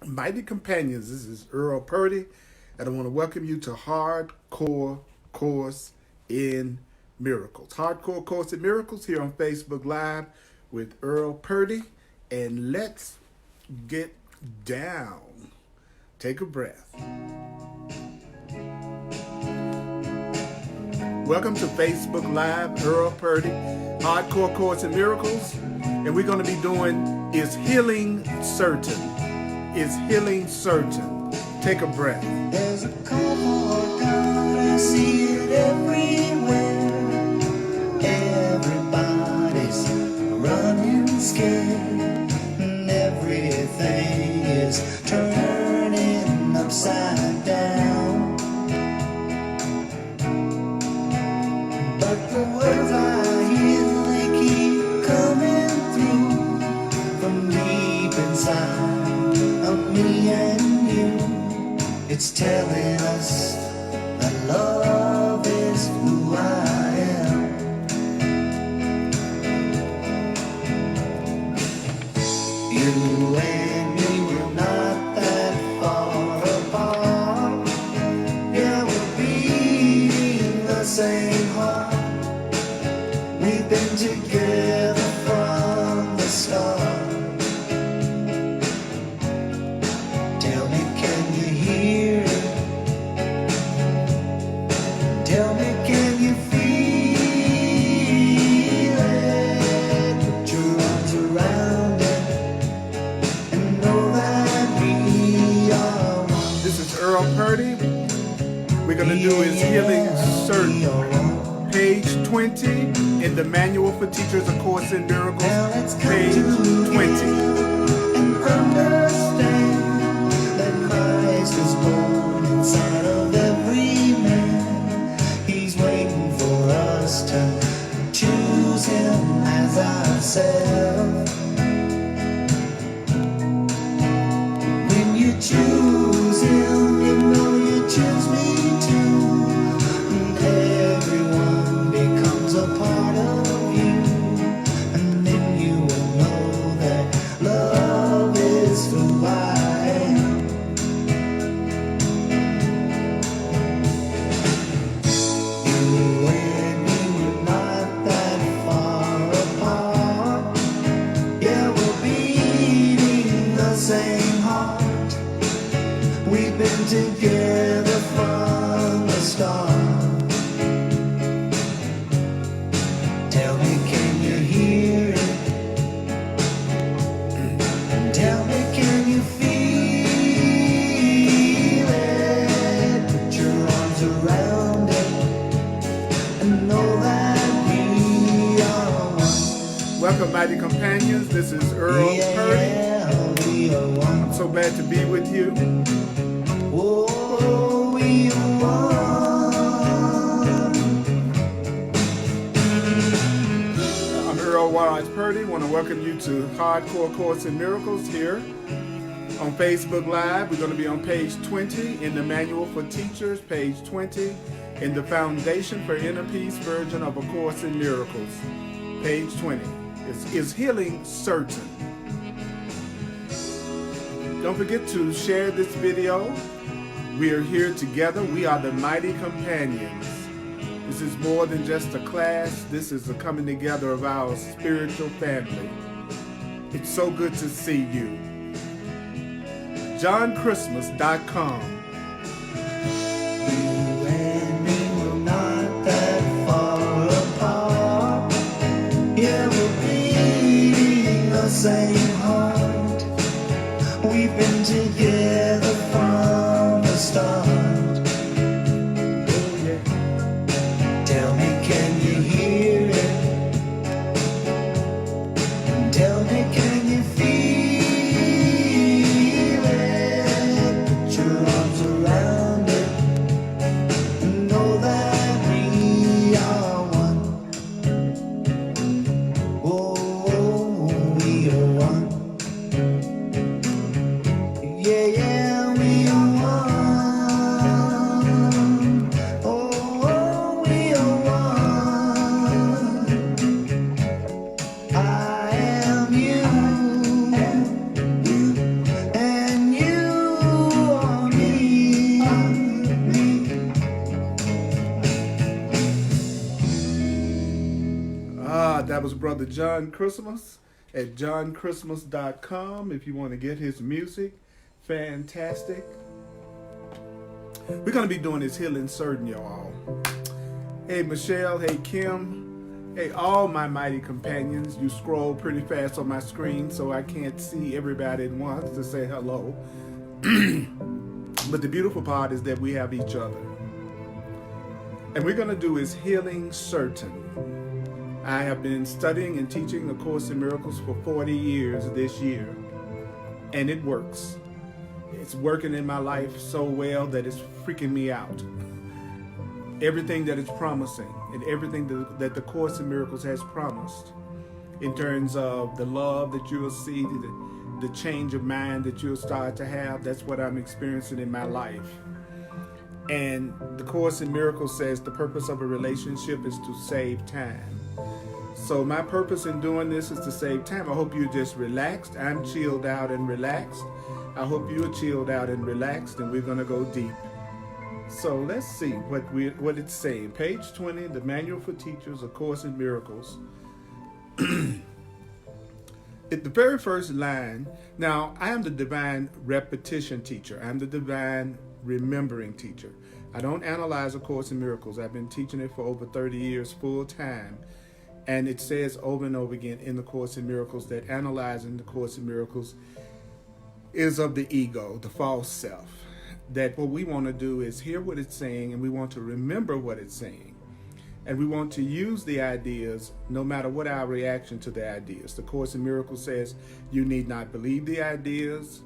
Mighty Companions, this is Earl Purdy, and I want to welcome you to Hardcore Course in Miracles. Hardcore Course in Miracles here on Facebook Live with Earl Purdy, and let's get down. Take a breath. Welcome to Facebook Live, Earl Purdy, Hardcore Course in Miracles, and we're going to be doing Is Healing Certain? Is healing certain? Take a breath. There's a call for God, I see it everywhere. Everybody's running scared, and everything is turning upside down. But the words I hear, they keep coming through from deep inside of me and you. It's telling us that love is who I am. You and me were not that far apart. Yeah, we're beating the same heart. We've been together from the start. Tell me, can you hear it? Tell me, can you feel it? Put your arms around it and know that we are one. This is Earl Purdy. We're going to do Is Healing Certain? Page 20 in the Manual for Teachers, A Course in Miracles. Now let's come Page 20. and understand that Christ is born inside of every man. He's waiting for us to choose him as ourselves. When you choose him, you know you choose me too. And everyone becomes a part of you. And then you will know that love is who I am. You and me were not that far apart. Yeah, we're beating the same heart. We've been together from the start. Tell me, can you hear it? Tell me, can you feel it? Put your arms around it and know that we are one. Welcome, Mighty Companions. This is Earl Purdy. Yeah, we are one. I'm so glad to be with you. Oh, we are one. I'm Earl Purdy. I want to welcome you to Hardcore Course in Miracles here on Facebook Live. We're going to be on page 20 in the Manual for Teachers, page 20 in the Foundation for Inner Peace version of A Course in Miracles, page 20. Is healing certain? Don't forget to share this video. We are here together. We are the Mighty Companions. This is more than just a class. This is a coming together of our spiritual family. It's so good to see you. JohnChristmas.com. You and me were not that far apart. Yeah, we're beating the same heart. We've been together from the start. Oh, yeah. Tell me, can you hear it? Tell me, can you feel it? Put your arms around it and know that we are one. Oh, we are one. Yeah, yeah, we are one. Brother John Christmas at johnchristmas.com if you want to get his music. Fantastic. We're going to be doing this healing certain, y'all. Hey, Michelle. Hey, Kim. Hey, all my mighty companions. You scroll pretty fast on my screen, so I can't see everybody at once to say hello. But the beautiful part is that we have each other. And we're going to do is healing certain. I have been studying and teaching the Course in Miracles for 40 years this year, and it works. It's working in my life so well that it's freaking me out. Everything that it's promising and everything that the Course in Miracles has promised in terms of the love that you will see, the change of mind that you'll start to have, that's what I'm experiencing in my life. And the Course in Miracles says the purpose of a relationship is to save time. So my purpose in doing this is to save time. I hope you're just relaxed. I'm chilled out and relaxed. I hope you're chilled out and relaxed, and we're going to go deep. So let's see what it's saying. Page 20, the Manual for Teachers, A Course in Miracles. At the very first line, now I am the divine repetition teacher. I'm the divine remembering teacher. I don't analyze A Course in Miracles. I've been teaching it for over 30 years full time. And it says over and over again in the Course in Miracles that analyzing the Course in Miracles is of the ego, the false self. That what we want to do is hear what it's saying, and we want to remember what it's saying. And we want to use the ideas no matter what our reaction to the ideas. The Course in Miracles says you need not believe the ideas.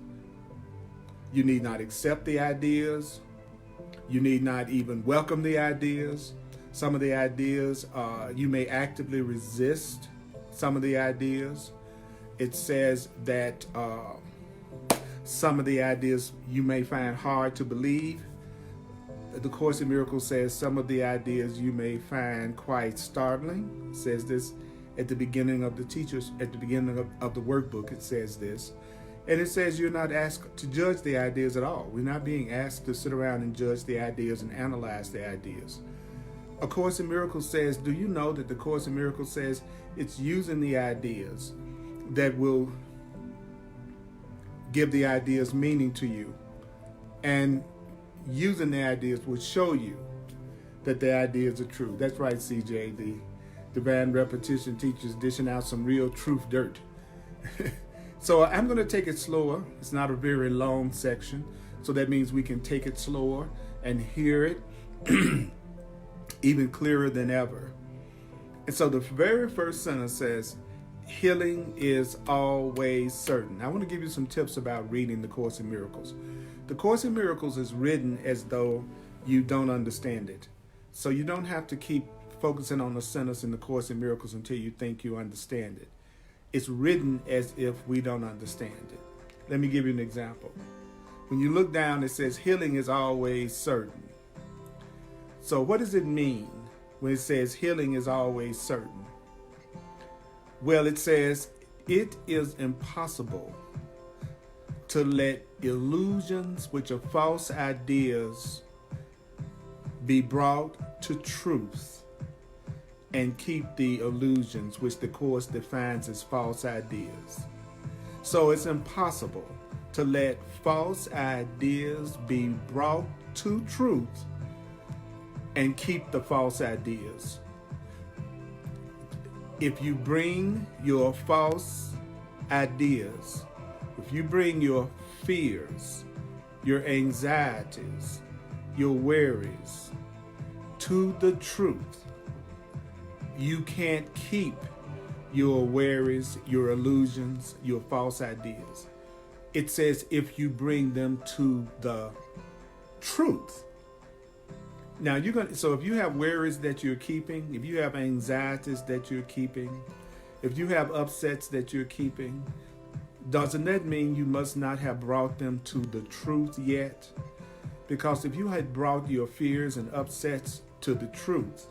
You need not accept the ideas. You need not even welcome the ideas. Some of the ideas, you may actively resist some of the ideas. It says that some of the ideas you may find hard to believe. The Course in Miracles says some of the ideas you may find quite startling. It says this at the beginning of the teachers, at the beginning of the workbook, it says this. And it says you're not asked to judge the ideas at all. We're not being asked to sit around and judge the ideas and analyze the ideas. A Course in Miracles says, do you know that the Course in Miracles says it's using the ideas that will give the ideas meaning to you, and using the ideas will show you that the ideas are true. That's right, CJ. The divine repetition teachers dishing out some real truth dirt. So I'm going to take it slower. It's not a very long section, so that means we can take it slower and hear it even clearer than ever. And so the very first sentence says, healing is always certain. I want to give you some tips about reading the Course in Miracles. The Course in Miracles is written as though you don't understand it. So you don't have to keep focusing on the sentence in the Course in Miracles until you think you understand it. It's written as if we don't understand it. Let me give you an example. When you look down, it says healing is always certain. So what does it mean when it says healing is always certain? Well, it says it is impossible to let illusions, which are false ideas, be brought to truth and keep the illusions, which the Course defines as false ideas. So it's impossible to let false ideas be brought to truth and keep the false ideas. If you bring your false ideas, if you bring your fears, your anxieties, your worries to the truth, you can't keep your worries, your illusions, your false ideas. It says if you bring them to the truth. Now so if you have worries that you're keeping, if you have anxieties that you're keeping, if you have upsets that you're keeping, doesn't that mean you must not have brought them to the truth yet? Because if you had brought your fears and upsets to the truth,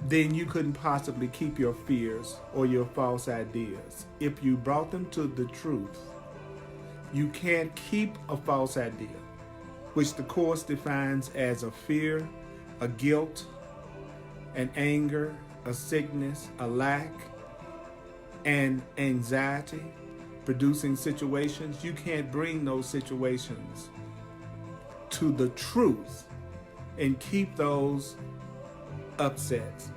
then you couldn't possibly keep your fears or your false ideas. If you brought them to the truth, you can't keep a false idea, which the Course defines as a fear, a guilt, an anger, a sickness, a lack, and anxiety producing situations, you can't bring those situations to the truth and keep those upsets.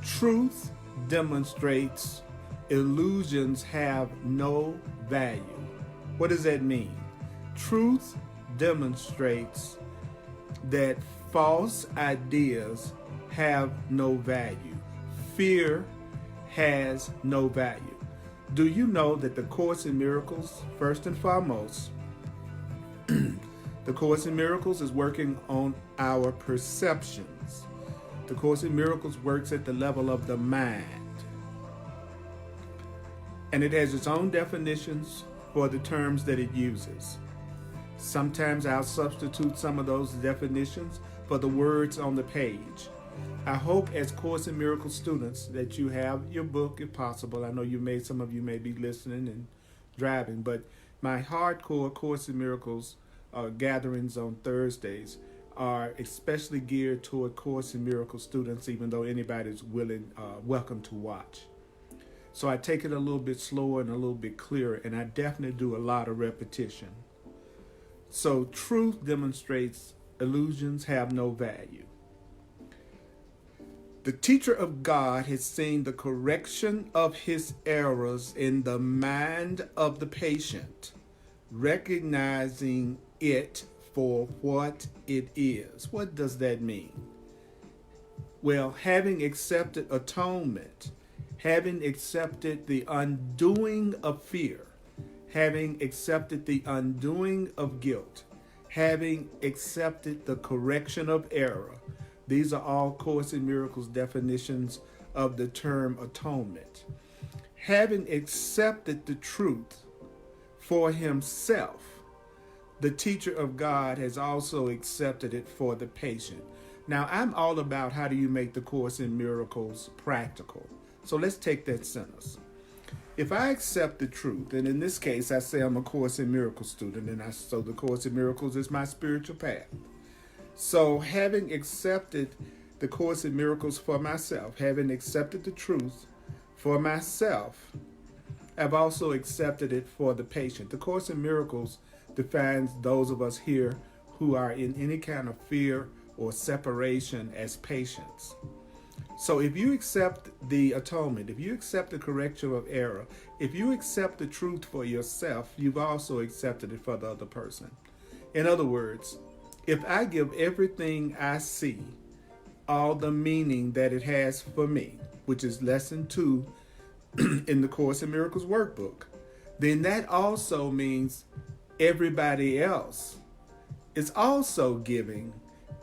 Truth demonstrates illusions have no value. What does that mean? Truth demonstrates that false ideas have no value. Fear has no value. Do you know that the Course in Miracles, first and foremost, the Course in Miracles is working on our perceptions. The Course in Miracles works at the level of the mind. And it has its own definitions for the terms that it uses. Sometimes I'll substitute some of those definitions for the words on the page. I hope as Course in Miracles students that you have your book if possible. I know some of you may be listening and driving, but my hardcore Course in Miracles gatherings on Thursdays are especially geared toward Course in Miracles students, even though anybody's welcome to watch. So I take it a little bit slower and a little bit clearer, and I definitely do a lot of repetition. So truth demonstrates illusions have no value. The teacher of God has seen the correction of his errors in the mind of the patient, recognizing it for what it is. What does that mean? Well, having accepted atonement, having accepted the undoing of fear, having accepted the undoing of guilt, having accepted the correction of error. These are all Course in Miracles definitions of the term atonement. Having accepted the truth for himself, the teacher of God has also accepted it for the patient. Now, I'm all about how do you make the Course in Miracles practical. So let's take that sentence. If I accept the truth, and in this case, I say I'm a Course in Miracles student, and so the Course in Miracles is my spiritual path. So having accepted the Course in Miracles for myself, having accepted the truth for myself, I've also accepted it for the patient. The Course in Miracles defines those of us here who are in any kind of fear or separation as patients. So if you accept the atonement, if you accept the correction of error, if you accept the truth for yourself, you've also accepted it for the other person. In other words, if I give everything I see all the meaning that it has for me, which is lesson 2 in the Course in Miracles workbook, then that also means everybody else is also giving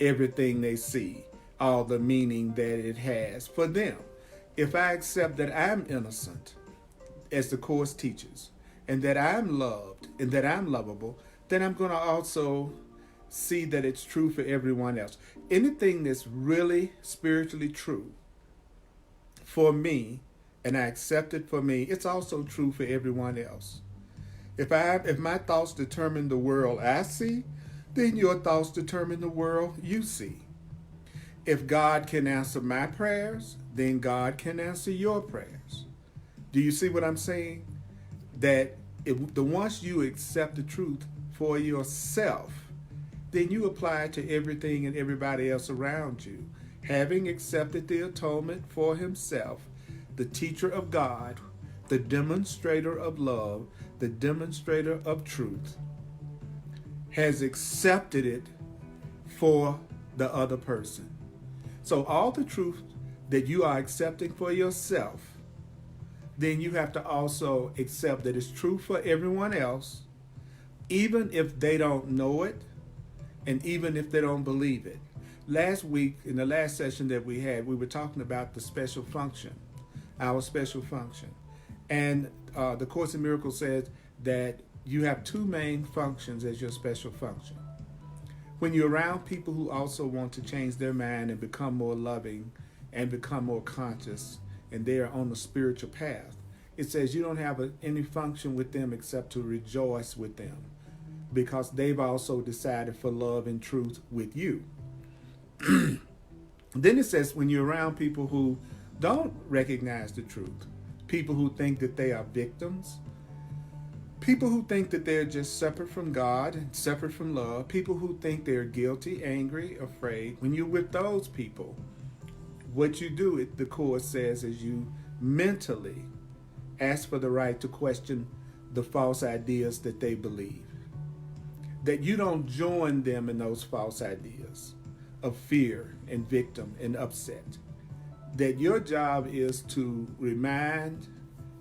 everything they see all the meaning that it has for them. If I accept that I'm innocent, as the Course teaches, and that I'm loved and that I'm lovable, then I'm going to also see that it's true for everyone else. Anything that's really spiritually true for me, and I accept it for me, it's also true for everyone else. If my thoughts determine the world I see, then your thoughts determine the world you see. If God can answer my prayers, then God can answer your prayers. Do you see what I'm saying? That once you accept the truth for yourself, then you apply it to everything and everybody else around you. Having accepted the atonement for himself, the teacher of God, the demonstrator of love, the demonstrator of truth, has accepted it for the other person. So all the truth that you are accepting for yourself, then you have to also accept that it's true for everyone else, even if they don't know it, and even if they don't believe it. Last week, in the last session that we had, we were talking about the special function, our special function. And the Course in Miracles says that you have 2 main functions as your special function. When you're around people who also want to change their mind and become more loving and become more conscious, and they are on the spiritual path, it says you don't have any function with them except to rejoice with them, because they've also decided for love and truth with you. Then it says when you're around people who don't recognize the truth, people who think that they are victims, people who think that they're just separate from God and separate from love, people who think they're guilty, angry, afraid. When you're with those people, what you do, the Course says, is you mentally ask for the right to question the false ideas that they believe. That you don't join them in those false ideas of fear and victim and upset. That your job is to remind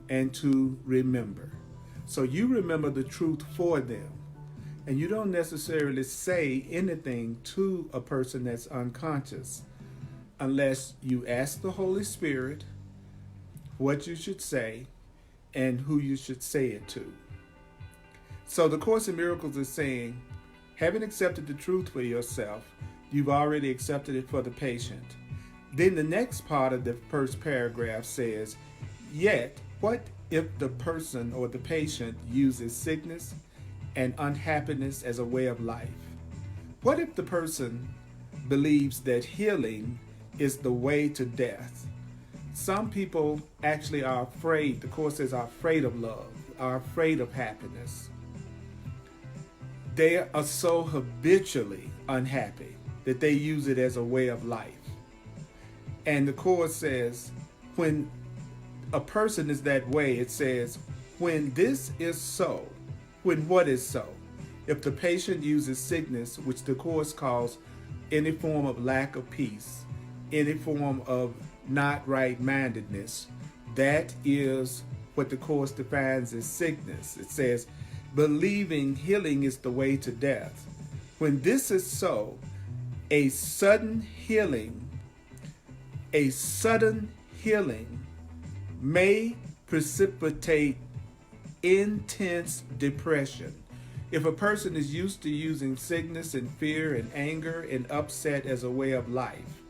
and to remember. So you remember the truth for them. And you don't necessarily say anything to a person that's unconscious unless you ask the Holy Spirit what you should say and who you should say it to. So the Course in Miracles is saying, having accepted the truth for yourself, you've already accepted it for the patient. Then the next part of the first paragraph says, yet, what if the person or the patient uses sickness and unhappiness as a way of life? What if the person believes that healing is the way to death? Some people actually are afraid, the Course says, are afraid of love, are afraid of happiness. They are so habitually unhappy that they use it as a way of life. And the Course says, when a person is that way, it says, when this is so, when what is so? If the patient uses sickness, which the Course calls any form of lack of peace, any form of not right-mindedness, that is what the Course defines as sickness. It says, believing healing is the way to death. When this is so, a sudden healing may precipitate intense depression. If a person is used to using sickness and fear and anger and upset as a way of life,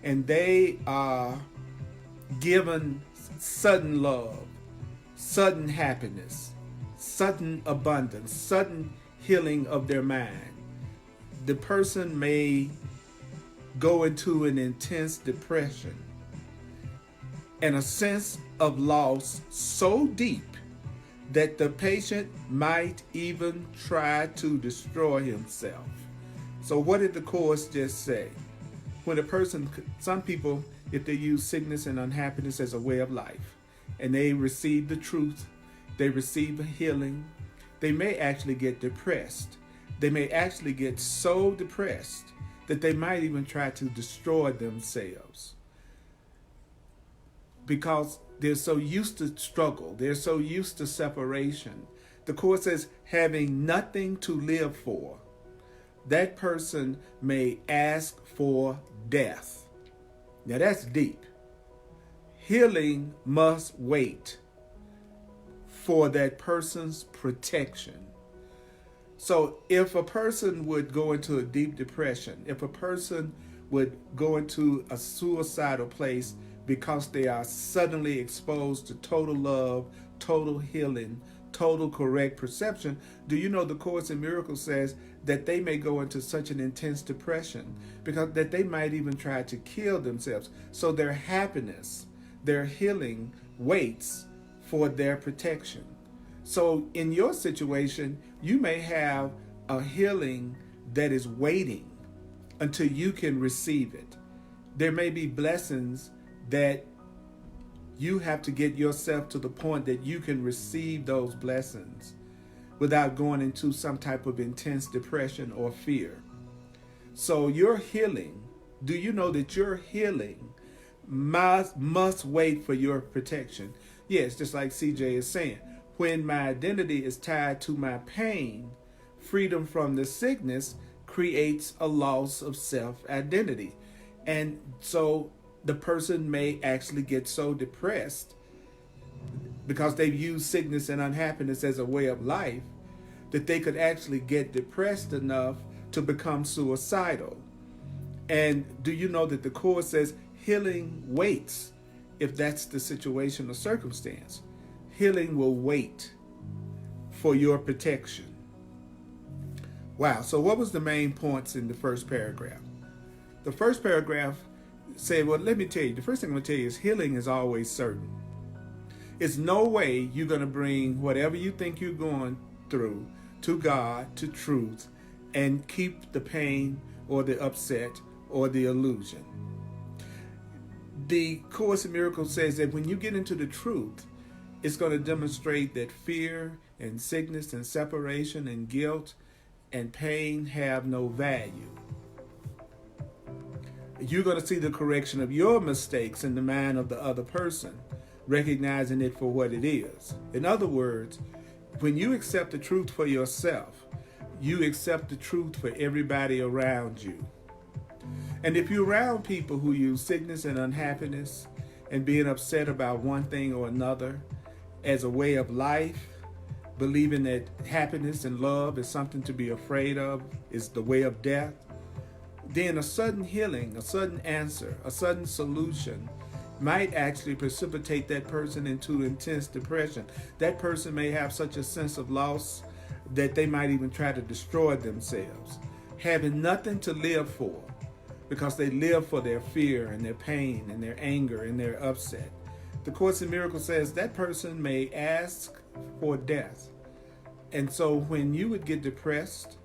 and they are given sudden love, sudden happiness, sudden abundance, sudden healing of their mind, the person may go into an intense depression and a sense of loss so deep that the patient might even try to destroy himself. So what did the Course just say? When a person, some people, if they use sickness and unhappiness as a way of life, and they receive the truth, they receive a healing, they may actually get depressed. They may actually get so depressed that they might even try to destroy themselves because they're so used to struggle. They're so used to separation. The Course says, having nothing to live for, that person may ask for death. Now that's deep. Healing must wait for that person's protection. So if a person would go into a deep depression, if a person would go into a suicidal place because they are suddenly exposed to total love, total healing, total correct perception, do you know the Course in Miracles says that they may go into such an intense depression because that they might even try to kill themselves. So their happiness, their healing waits for their protection. So in your situation, you may have a healing that is waiting until you can receive it. There may be blessings that you have to get yourself to the point that you can receive those blessings without going into some type of intense depression or fear. So your healing, do you know that your healing must wait for your protection? Yes, just like CJ is saying, when my identity is tied to my pain, freedom from the sickness creates a loss of self-identity. And so the person may actually get so depressed because they've used sickness and unhappiness as a way of life that they could actually get depressed enough to become suicidal. And do you know that the Course says healing waits if that's the situation or circumstance? Healing will wait for your protection. Wow, so what was the main points in the first paragraph? The first paragraph say, well, let me tell you, the first thing I'm going to tell you is healing is always certain. It's no way you're going to bring whatever you think you're going through to God, to truth, and keep the pain or the upset or the illusion. The Course in Miracles says that when you get into the truth, it's going to demonstrate that fear and sickness and separation and guilt and pain have no value. You're going to see the correction of your mistakes in the mind of the other person, recognizing it for what it is. In other words, when you accept the truth for yourself, you accept the truth for everybody around you. And if you're around people who use sickness and unhappiness and being upset about one thing or another as a way of life, believing that happiness and love is something to be afraid of, is the way of death, then a sudden healing, a sudden answer, a sudden solution might actually precipitate that person into intense depression. That person may have such a sense of loss that they might even try to destroy themselves, having nothing to live for, because they live for their fear and their pain and their anger and their upset. The Course in Miracles says that person may ask for death. And so when you would get depressed,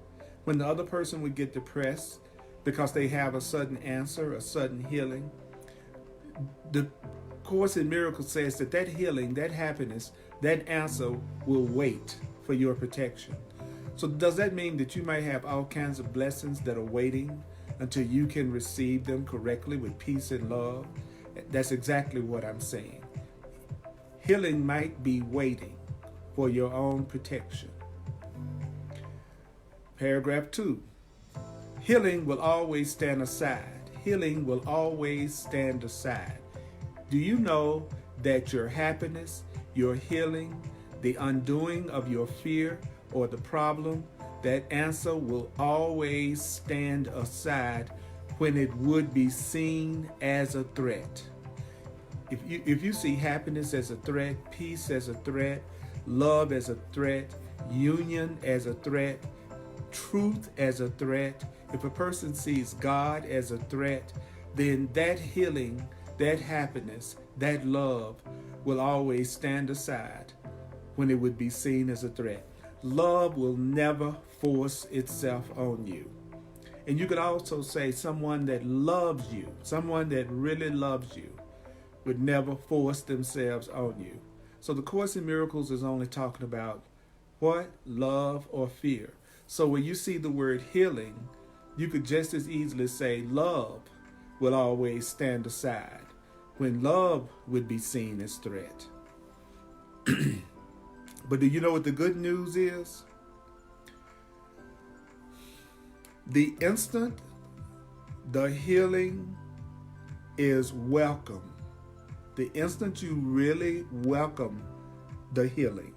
when the other person would get depressed because they have a sudden answer, a sudden healing, the Course in Miracles says that that healing, that happiness, that answer will wait for your protection. So does that mean that you might have all kinds of blessings that are waiting until you can receive them correctly with peace and love? That's exactly what I'm saying. Healing might be waiting for your own protection. Paragraph 2. Healing will always stand aside. Healing will always stand aside. Do you know that your happiness, your healing, the undoing of your fear or the problem, that answer will always stand aside when it would be seen as a threat? If you see happiness as a threat, peace as a threat, love as a threat, union as a threat, truth as a threat, if a person sees God as a threat, then that healing, that happiness, that love will always stand aside when it would be seen as a threat. Love will never force itself on you. And you could also say someone that loves you, someone that really loves you, would never force themselves on you. So the Course in Miracles is only talking about what? Love or fear. So when you see the word healing, you could just as easily say love will always stand aside when love would be seen as threat. But do you know what the good news is? The instant the healing is welcome, the instant you really welcome the healing,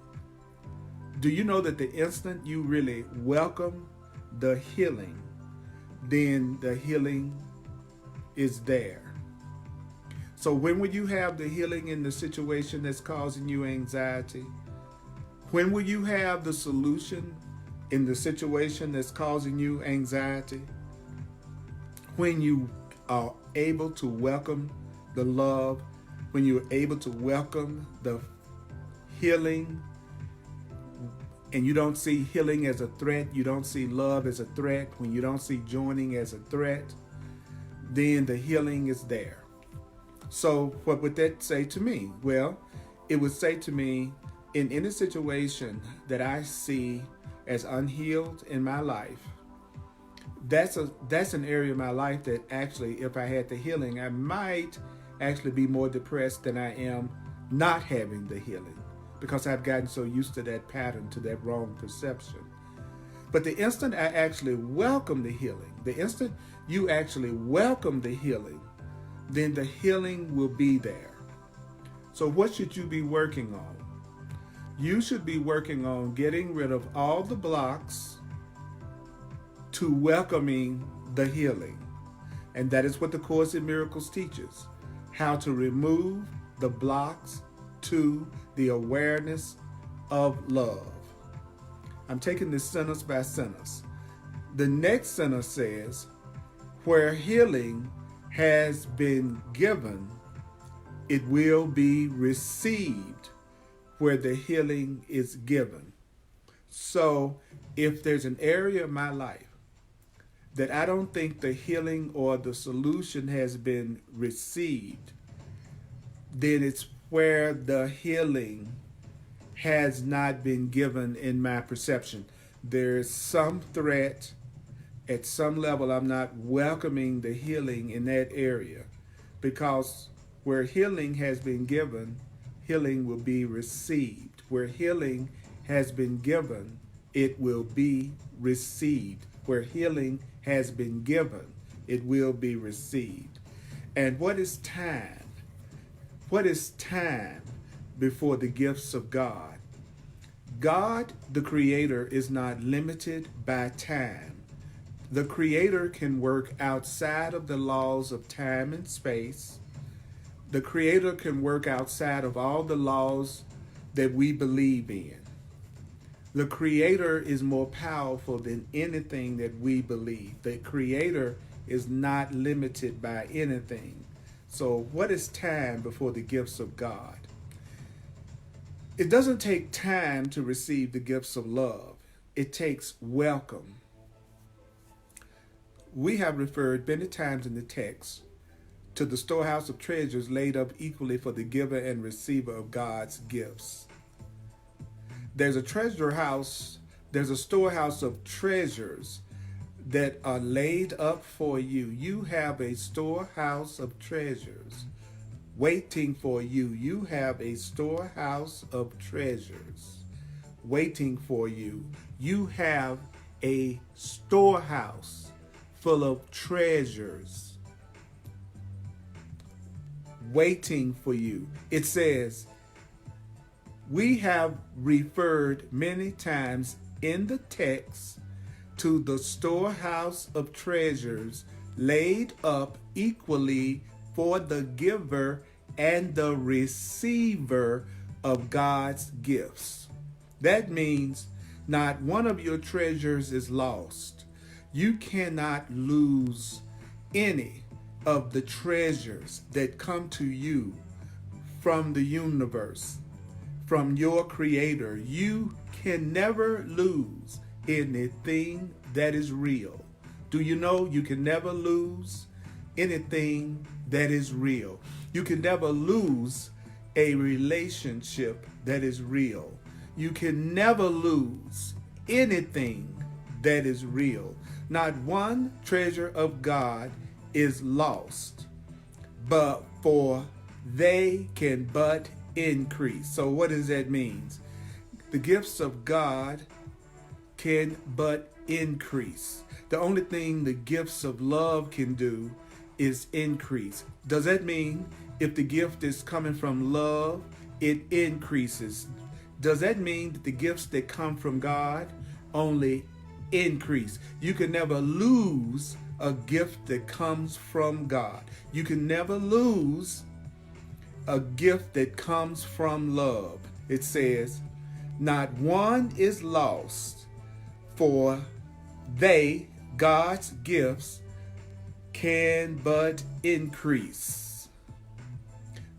do you know that the instant you really welcome the healing, then the healing is there? So when will you have the healing in the situation that's causing you anxiety? When will you have the solution in the situation that's causing you anxiety? When you are able to welcome the love, when you're able to welcome the healing, and you don't see healing as a threat, you don't see love as a threat, when you don't see joining as a threat, then the healing is there. So what would that say to me? Well, it would say to me, in any situation that I see as unhealed in my life, that's an area of my life that actually, if I had the healing, I might actually be more depressed than I am not having the healing, because I've gotten so used to that pattern, to that wrong perception. But the instant I actually welcome the healing, the instant you actually welcome the healing, then the healing will be there. So what should you be working on? You should be working on getting rid of all the blocks to welcoming the healing. And that is what the Course in Miracles teaches, how to remove the blocks to the awareness of love. I'm taking this sentence by sentence. The next sentence says, where healing has been given, it will be received where the healing is given. So if there's an area of my life that I don't think the healing or the solution has been received, then it's where the healing has not been given in my perception. There's some threat. At some level, I'm not welcoming the healing in that area, because where healing has been given, healing will be received. Where healing has been given, it will be received. Where healing has been given, it will be received. And what is time? What is time before the gifts of God? God, the Creator, is not limited by time. The Creator can work outside of the laws of time and space. The Creator can work outside of all the laws that we believe in. The Creator is more powerful than anything that we believe. The Creator is not limited by anything. So what is time before the gifts of God? It doesn't take time to receive the gifts of love. It takes welcome. We have referred many times in the text to the storehouse of treasures laid up equally for the giver and receiver of God's gifts. There's a treasure house, there's a storehouse of treasures that are laid up for you. You have a storehouse of treasures waiting for you. You have a storehouse of treasures waiting for you. You have a storehouse full of treasures waiting for you. It says, we have referred many times in the text to the storehouse of treasures laid up equally for the giver and the receiver of God's gifts. That means not one of your treasures is lost. You cannot lose any of the treasures that come to you from the universe, from your Creator. You can never lose anything that is real. Do you know you can never lose anything that is real? You can never lose a relationship that is real. You can never lose anything that is real. Not one treasure of God is lost, but for they can but increase. So what does that mean? The gifts of God can but increase. The only thing the gifts of love can do is increase. Does that mean if the gift is coming from love, it increases? Does that mean that the gifts that come from God only increase? You can never lose a gift that comes from God. You can never lose a gift that comes from love. It says, not one is lost, for they, God's gifts, can but increase.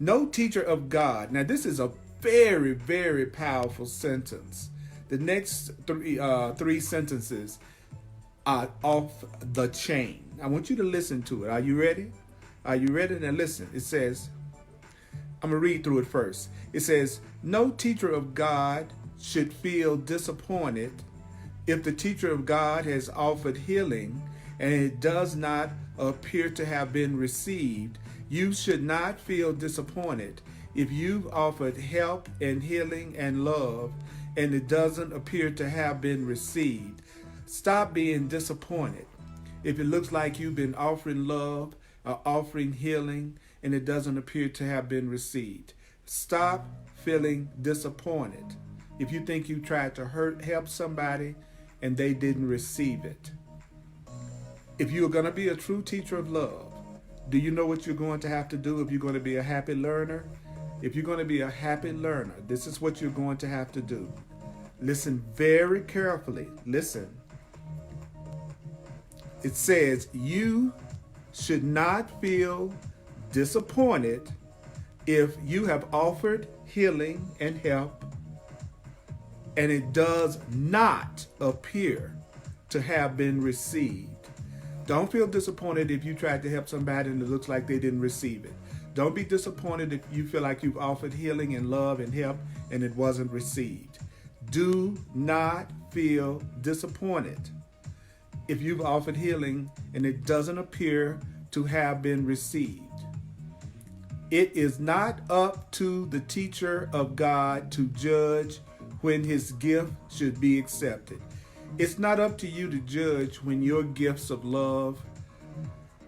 No teacher of God. Now this is a very, very powerful sentence. The next three sentences are off the chain. I want you to listen to it. Are you ready? Are you ready? Now listen. It says, I'm going to read through it first. It says, no teacher of God should feel disappointed if the teacher of God has offered healing and it does not appear to have been received. You should not feel disappointed if you've offered help and healing and love and it doesn't appear to have been received. Stop being disappointed if it looks like you've been offering love or offering healing and it doesn't appear to have been received. Stop feeling disappointed if you think you tried to help somebody and they didn't receive it. If you're going to be a true teacher of love, do you know what you're going to have to do if you're going to be a happy learner? If you're going to be a happy learner, this is what you're going to have to do. Listen very carefully. Listen. It says, you should not feel disappointed if you have offered healing and help and it does not appear to have been received. Don't feel disappointed if you tried to help somebody and it looks like they didn't receive it. Don't be disappointed if you feel like you've offered healing and love and help and it wasn't received. Do not feel disappointed if you've offered healing and it doesn't appear to have been received. It is not up to the teacher of God to judge when his gift should be accepted. It's not up to you to judge when your gifts of love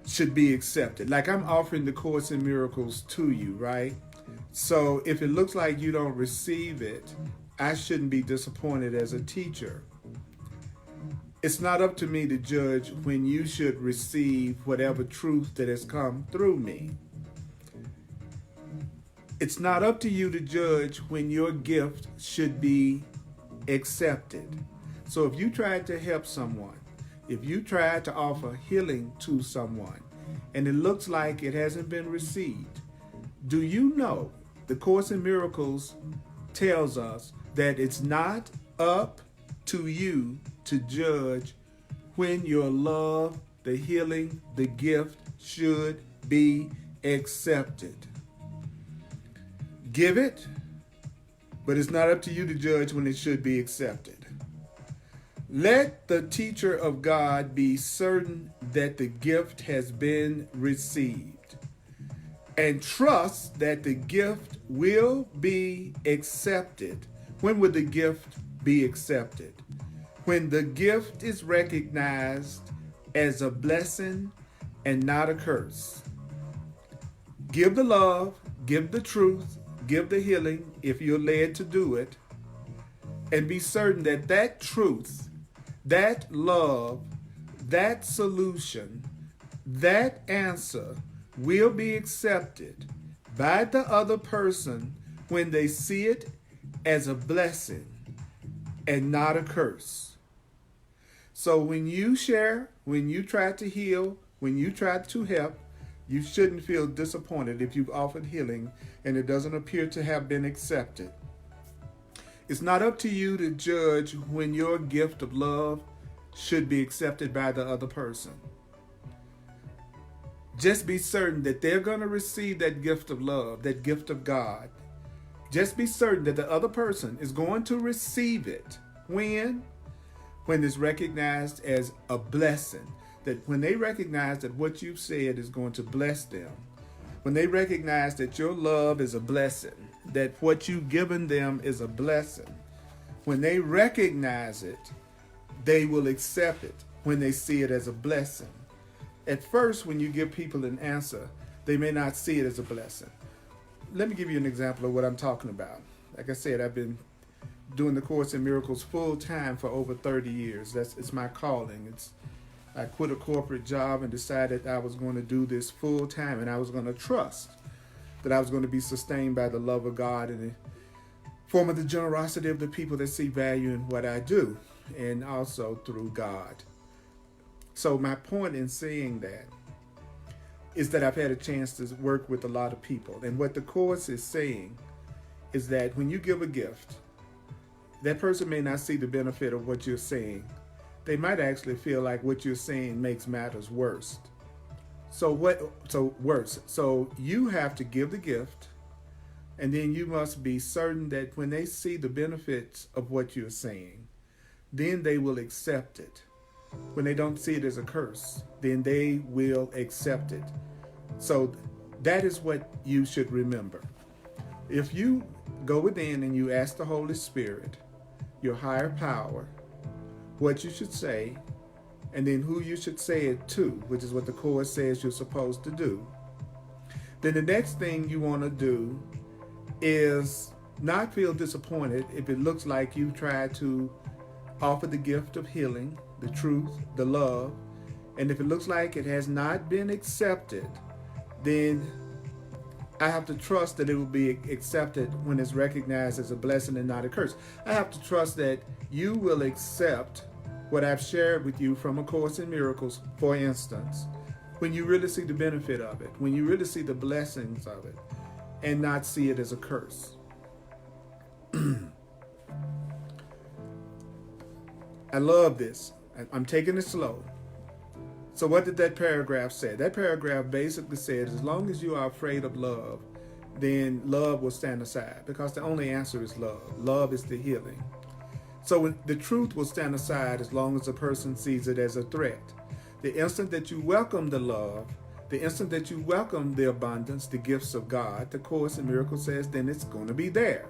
should be accepted. Like I'm offering the Course in Miracles to you, right? So if it looks like you don't receive it, I shouldn't be disappointed as a teacher. It's not up to me to judge when you should receive whatever truth that has come through me. It's not up to you to judge when your gift should be accepted. So if you tried to help someone, if you tried to offer healing to someone, and it looks like it hasn't been received, do you know the Course in Miracles tells us that it's not up to you to judge when your love, the healing, the gift should be accepted. Give it, but it's not up to you to judge when it should be accepted. Let the teacher of God be certain that the gift has been received and trust that the gift will be accepted. When will the gift be accepted? When the gift is recognized as a blessing and not a curse. Give the love, give the truth, give the healing if you're led to do it, and be certain that that truth, that love, that solution, that answer will be accepted by the other person when they see it as a blessing and not a curse. So when you share, when you try to heal, when you try to help, you shouldn't feel disappointed if you've offered healing and it doesn't appear to have been accepted. It's not up to you to judge when your gift of love should be accepted by the other person. Just be certain that they're going to receive that gift of love, that gift of God. Just be certain that the other person is going to receive it. When it's recognized as a blessing. That when they recognize that what you've said is going to bless them, when they recognize that your love is a blessing, that what you've given them is a blessing, when they recognize it, they will accept it when they see it as a blessing. At first, when you give people an answer, they may not see it as a blessing. Let me give you an example of what I'm talking about. Like I said, I've been doing the Course in Miracles full time for over 30 years. It's my calling. I quit a corporate job and decided I was going to do this full time, and I was going to trust that I was going to be sustained by the love of God and the form of the generosity of the people that see value in what I do, and also through God. So my point in saying that is that I've had a chance to work with a lot of people. And what the Course is saying is that when you give a gift, that person may not see the benefit of what you're saying. They might actually feel like what you're saying makes matters worse. So you have to give the gift, and then you must be certain that when they see the benefits of what you're saying, then they will accept it. When they don't see it as a curse, then they will accept it. So that is what you should remember. If you go within and you ask the Holy Spirit, your higher power, what you should say, and then who you should say it to, which is what the Course says you're supposed to do, then the next thing you want to do is not feel disappointed if it looks like you tried to offer the gift of healing, the truth, the love, and if it looks like it has not been accepted, then I have to trust that it will be accepted when it's recognized as a blessing and not a curse. I have to trust that you will accept what I've shared with you from A Course in Miracles, for instance, when you really see the benefit of it, when you really see the blessings of it, and not see it as a curse. I love this. I'm taking it slow. So what did that paragraph say? That paragraph basically said, as long as you are afraid of love, then love will stand aside, because the only answer is love. Love is the healing. So the truth will stand aside as long as a person sees it as a threat. The instant that you welcome the love, the instant that you welcome the abundance, the gifts of God, the Course in Miracles says, then it's going to be there.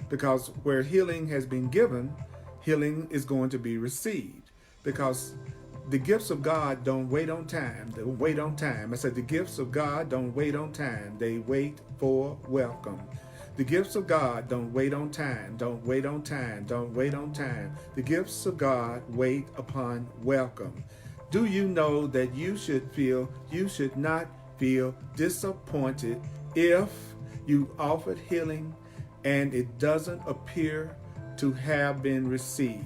Because where healing has been given, healing is going to be received. Because the gifts of God don't wait on time. They wait on time. I said the gifts of God don't wait on time. They wait for welcome. The gifts of God don't wait on time. Don't wait on time. Don't wait on time. The gifts of God wait upon welcome. Do you know that you should not feel disappointed if you offered healing and it doesn't appear to have been received?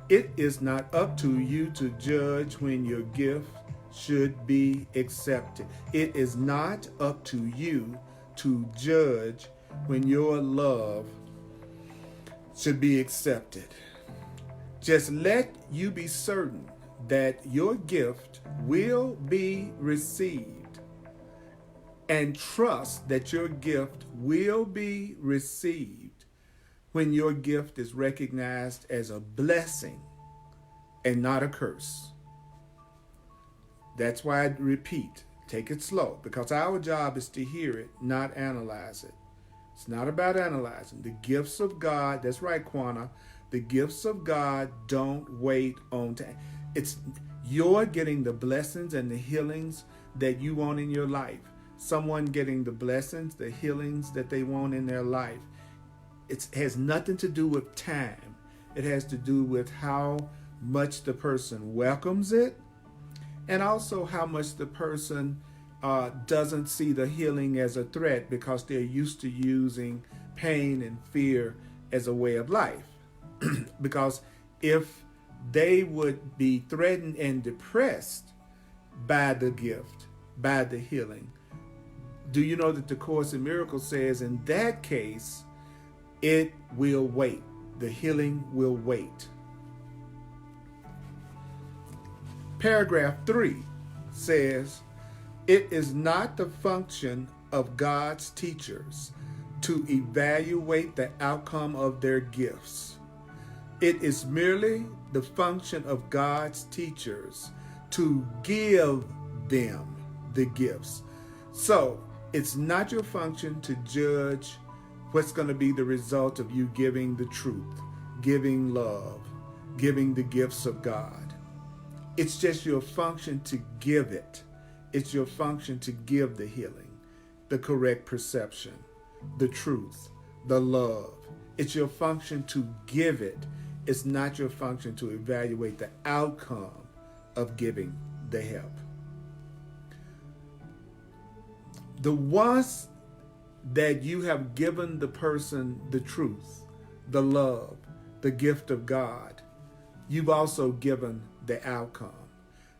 It is not up to you to judge when your gift should be accepted. It is not up to you to judge when your love should be accepted. Just let you be certain that your gift will be received, and trust that your gift will be received when your gift is recognized as a blessing and not a curse. That's why I repeat, take it slow, because our job is to hear it, not analyze it. It's not about analyzing. The gifts of God, that's right, Quana, the gifts of God don't wait on time. It's you're getting the blessings and the healings that you want in your life. Someone getting the blessings, the healings that they want in their life. It has nothing to do with time. It has to do with how much the person welcomes it, and also how much the person doesn't see the healing as a threat, because they're used to using pain and fear as a way of life. Because if they would be threatened and depressed by the gift, by the healing, do you know that the Course in Miracles says in that case, it will wait. The healing will wait. Paragraph 3 says, it is not the function of God's teachers to evaluate the outcome of their gifts. It is merely the function of God's teachers to give them the gifts. So it's not your function to judge what's going to be the result of you giving the truth, giving love, giving the gifts of God. It's just your function to give it. It's your function to give the healing, the correct perception, the truth, the love. It's your function to give it. It's not your function to evaluate the outcome of giving the help. The ones that you have given the person the truth, the love, the gift of God, you've also given the outcome.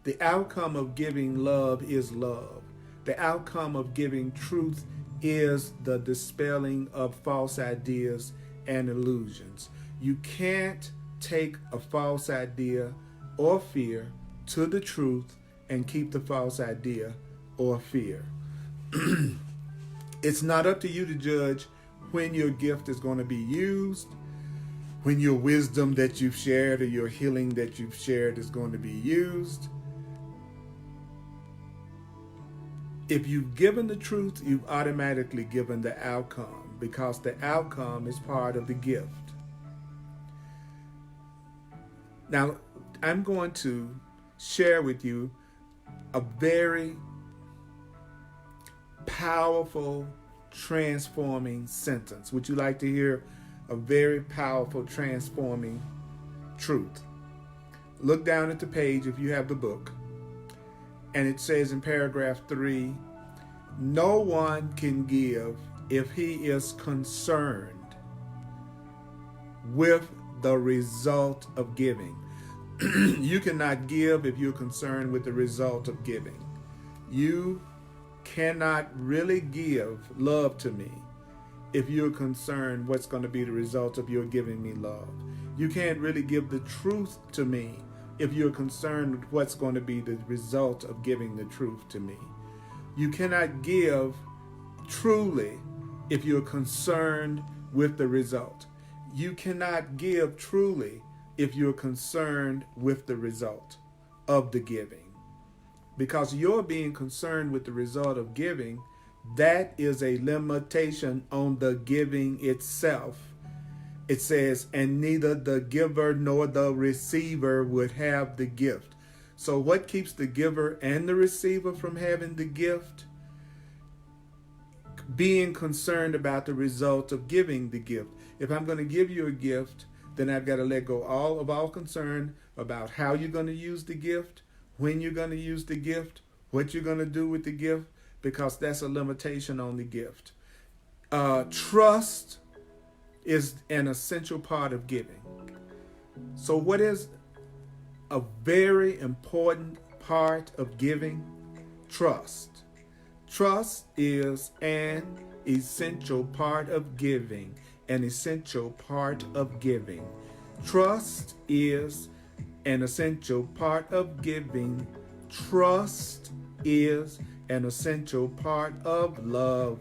The outcome of giving love is love. The outcome of giving truth is the dispelling of false ideas and illusions. You can't take a false idea or fear to the truth and keep the false idea or fear. It's not up to you to judge when your gift is going to be used, when your wisdom that you've shared or your healing that you've shared is going to be used. If you've given the truth, you've automatically given the outcome, because the outcome is part of the gift. Now, I'm going to share with you a very powerful, transforming sentence. Would you like to hear a very powerful, transforming truth? Look down at the page if you have the book. And it says in paragraph 3, no one can give if he is concerned with the result of giving. You cannot give if you're concerned with the result of giving. You cannot really give love to me if you're concerned what's going to be the result of your giving me love. You can't really give the truth to me if you're concerned with what's going to be the result of giving the truth to me. You cannot give truly if you're concerned with the result. You cannot give truly if you're concerned with the result of the giving. Because you're being concerned with the result of giving, that is a limitation on the giving itself. It says, and neither the giver nor the receiver would have the gift. So what keeps the giver and the receiver from having the gift? Being concerned about the result of giving the gift. If I'm going to give you a gift, then I've got to let go of all concern about how you're going to use the gift, when you're going to use the gift, what you're going to do with the gift, because that's a limitation on the gift. Trust is an essential part of giving. So what is a very important part of giving? Trust. Trust is an essential part of giving. An essential part of giving. Trust is an essential part of giving. Trust is an essential part of love.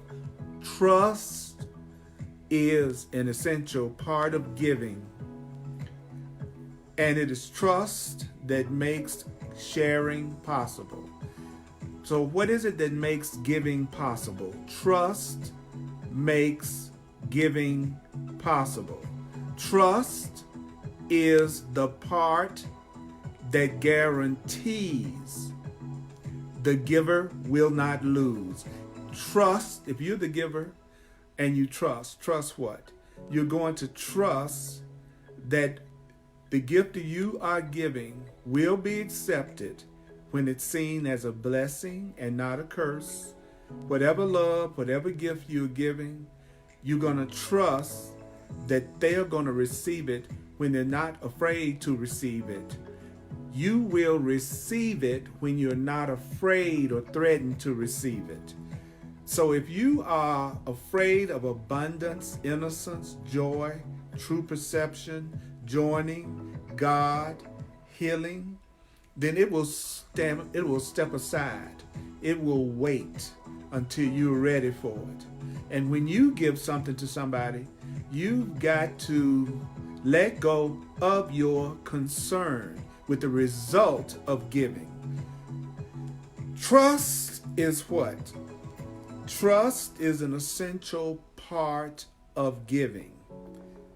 Trust is an essential part of giving. And it is trust that makes sharing possible. So what is it that makes giving possible? Trust makes giving possible. Trust is the part that guarantees the giver will not lose. Trust, if you're the giver and you trust what? You're going to trust that the gift that you are giving will be accepted when it's seen as a blessing and not a curse. Whatever love, whatever gift you're giving, you're going to trust that they're going to receive it when they're not afraid to receive it. You will receive it when you're not afraid or threatened to receive it. So if you are afraid of abundance, innocence, joy, true perception, joining, God, healing, then it will step aside. It will wait until you're ready for it. And when you give something to somebody, you've got to let go of your concern with the result of giving. Trust is what? Trust is an essential part of giving.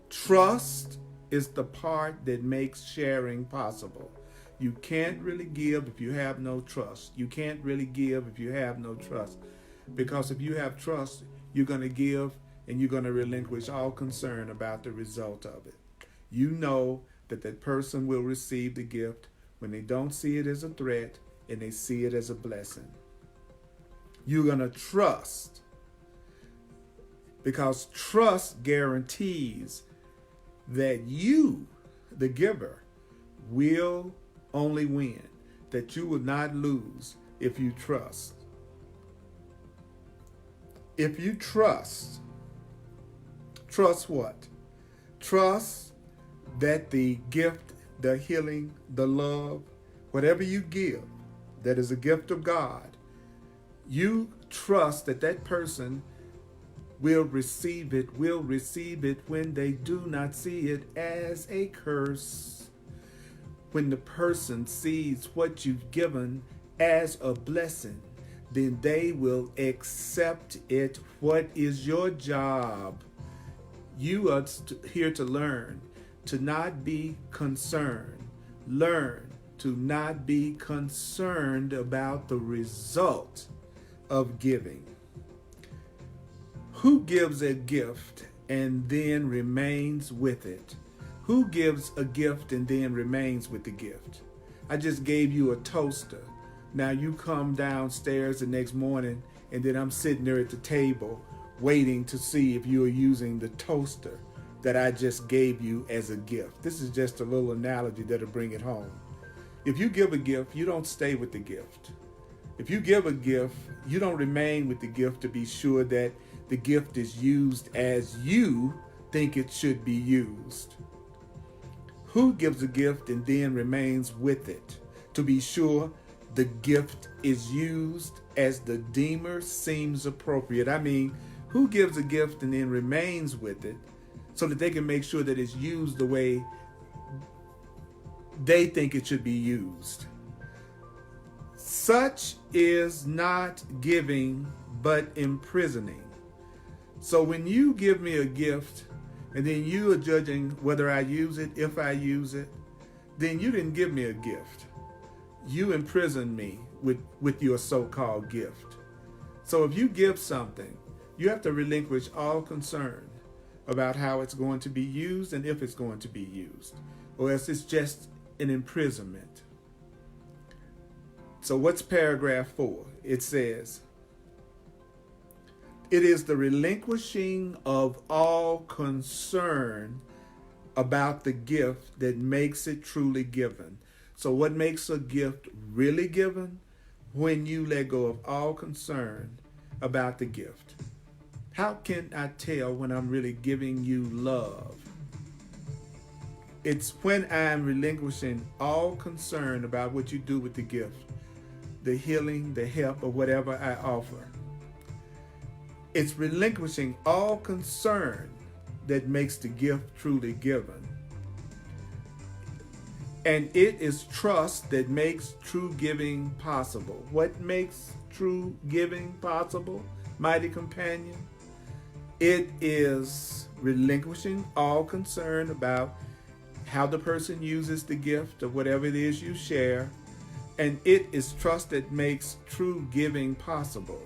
Trust is the part that makes sharing possible. You can't really give if you have no trust. You can't really give if you have no trust. Because if you have trust, you're going to give and you're going to relinquish all concern about the result of it. You know that that person will receive the gift when they don't see it as a threat and they see it as a blessing. You're going to trust because trust guarantees that you, the giver, will only win, that you will not lose if you trust. If you trust what? Trust that the gift, the healing, the love, whatever you give, that is a gift of God, you trust that that person will receive it when they do not see it as a curse. When the person sees what you've given as a blessing, then they will accept it. What is your job? You are here to learn, to not be concerned. Learn to not be concerned about the result of giving. Who gives a gift and then remains with it? Who gives a gift and then remains with the gift? I just gave you a toaster. Now you come downstairs the next morning and then I'm sitting there at the table waiting to see if you are using the toaster that I just gave you as a gift. This is just a little analogy that'll bring it home. If you give a gift, you don't stay with the gift. If you give a gift, you don't remain with the gift to be sure that the gift is used as you think it should be used. Who gives a gift and then remains with it to be sure the gift is used as the deemer seems appropriate? I mean, who gives a gift and then remains with it so that they can make sure that it's used the way they think it should be used? Such is not giving, but imprisoning. So when you give me a gift and then you are judging whether I use it, if I use it, then you didn't give me a gift. You imprison me with your so-called gift. So if you give something, you have to relinquish all concern about how it's going to be used and if it's going to be used, or else it's just an imprisonment. So what's paragraph 4? It says, it is the relinquishing of all concern about the gift that makes it truly given. So what makes a gift really given? When you let go of all concern about the gift. How can I tell when I'm really giving you love? It's when I'm relinquishing all concern about what you do with the gift, the healing, the help, or whatever I offer. It's relinquishing all concern that makes the gift truly given. And it is trust that makes true giving possible. What makes true giving possible, mighty companion? It is relinquishing all concern about how the person uses the gift or whatever it is you share. And it is trust that makes true giving possible.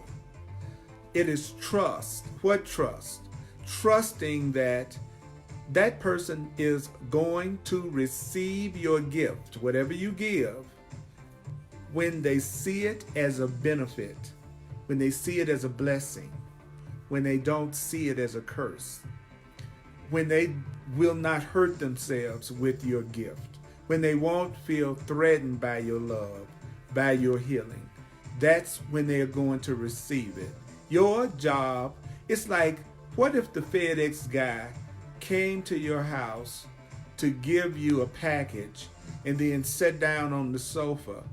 It is trust. What trust? Trusting that that person is going to receive your gift, whatever you give, when they see it as a benefit, when they see it as a blessing, when they don't see it as a curse, when they will not hurt themselves with your gift, when they won't feel threatened by your love, by your healing. That's when they're going to receive it. Your job, it's like, what if the FedEx guy came to your house to give you a package and then sat down on the sofa